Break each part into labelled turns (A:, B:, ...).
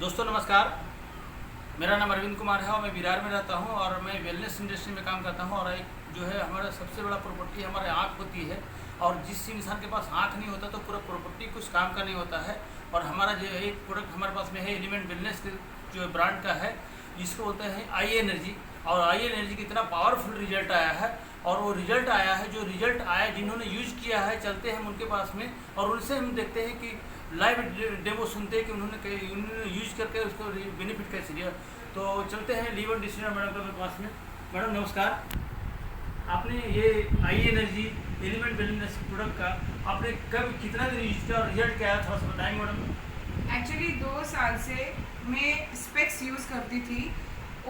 A: दोस्तों नमस्कार। मेरा नाम अरविंद कुमार है और मैं विरार में रहता हूं और मैं वेलनेस इंडस्ट्री में काम करता हूं। और एक जो है हमारा सबसे बड़ा प्रॉपर्टी हमारे आँख होती है, और जिस इंसान के पास आँख नहीं होता तो पूरा प्रॉपर्टी कुछ काम का नहीं होता है। और हमारा जो एक प्रोडक्ट हमारे पास में है एलिमेंट वेलनेस जो ब्रांड का है, इसको बोलते हैं आई एनर्जी। और आई एनर्जी की इतना पावरफुल रिजल्ट आया है, और वो रिजल्ट आया है, जो रिजल्ट आया जिन्होंने यूज किया है, चलते हैं हम उनके पास में और उनसे हम देखते हैं कि लाइव डेमो सुनते हैं कि उन्होंने यूज करके उसको बेनिफिट कैसे लिया। तो चलते हैं लीवन डिस्ट्रीब्यूटर मैडम के पास में। मैडम नमस्कार। आपने ये आई एनर्जी एलिमेंट वेलनेस प्रोडक्ट का आपने कब कितना दिन यूज किया और रिजल्ट क्या आया, थोड़ा सा बताएंगे मैडम।
B: एक्चुअली 2 साल से मैं स्पेक्स यूज़ करती थी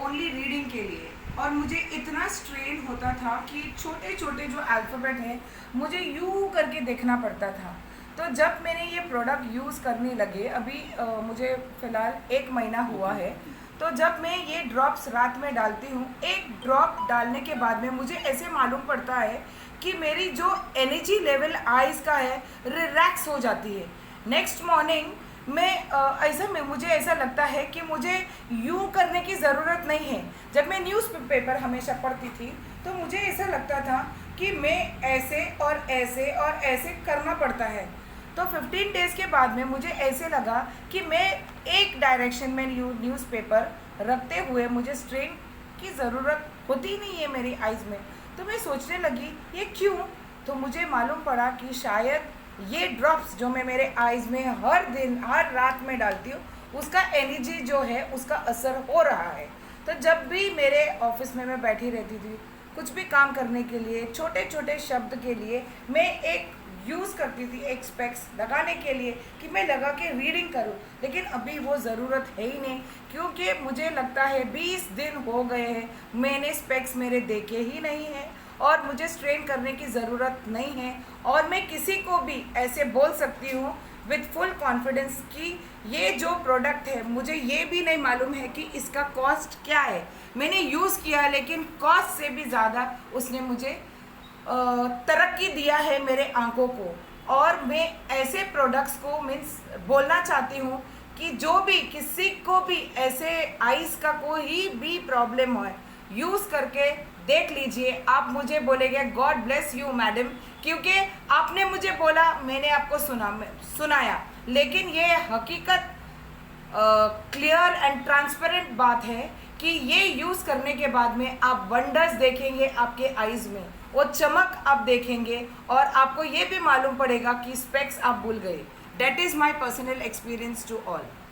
B: ओनली रीडिंग के लिए, और मुझे इतना स्ट्रेन होता था कि छोटे छोटे जो अल्फ़ाबेट हैं मुझे यूँ करके देखना पड़ता था। तो जब मैंने ये प्रोडक्ट यूज़ करने लगे, अभी मुझे फ़िलहाल 1 महीना हुआ है, तो जब मैं ये ड्रॉप्स रात में डालती हूँ, एक ड्रॉप डालने के बाद में मुझे ऐसे मालूम पड़ता है कि मेरी जो एनर्जी लेवल आइज़ का है रिलैक्स हो जाती है। नेक्स्ट मॉर्निंग में मुझे ऐसा लगता है कि मुझे यूँ करने की ज़रूरत नहीं है। जब मैं न्यूज़पेपर हमेशा पढ़ती थी तो मुझे ऐसा लगता था कि मैं ऐसे और ऐसे और ऐसे करना पड़ता है। तो 15 डेज़ के बाद में मुझे ऐसे लगा कि मैं एक डायरेक्शन में न्यूज़पेपर रखते हुए मुझे स्ट्रेन की ज़रूरत होती नहीं है मेरी आइज़ में। तो मैं सोचने लगी ये क्यों। तो मुझे मालूम पड़ा कि शायद ये ड्रॉप्स जो मैं मेरे आइज़ में हर दिन हर रात में डालती हूँ, उसका एनर्जी जो है उसका असर हो रहा है। तो जब भी मेरे ऑफिस में मैं बैठी रहती थी कुछ भी काम करने के लिए, छोटे छोटे शब्द के लिए मैं एक यूज़ करती थी, एक स्पेक्स लगाने के लिए कि मैं लगा के रीडिंग करूं। लेकिन अभी वो ज़रूरत है ही नहीं, क्योंकि मुझे लगता है 20 दिन हो गए हैं मैंने स्पेक्स मेरे देखे ही नहीं हैं, और मुझे स्ट्रेन करने की ज़रूरत नहीं है। और मैं किसी को भी ऐसे बोल सकती हूँ विद फुल कॉन्फिडेंस कि ये जो प्रोडक्ट है, मुझे ये भी नहीं मालूम है कि इसका कॉस्ट क्या है। मैंने यूज़ किया लेकिन कॉस्ट से भी ज़्यादा उसने मुझे तरक्की दिया है मेरे आंखों को। और मैं ऐसे प्रोडक्ट्स को मीन्स बोलना चाहती हूँ कि जो भी किसी को भी ऐसे आइज़ का कोई भी प्रॉब्लम हो, यूज़ करके देख लीजिए। आप मुझे बोलेंगे गॉड ब्लेस यू मैडम, क्योंकि आपने मुझे बोला, मैंने आपको सुनाया। लेकिन ये हकीकत क्लियर एंड ट्रांसपेरेंट बात है कि ये यूज़ करने के बाद में आप वंडर्स देखेंगे आपके आइज़ में, वो चमक आप देखेंगे, और आपको ये भी मालूम पड़ेगा कि स्पेक्स आप भूल गए। That is my personal experience to all.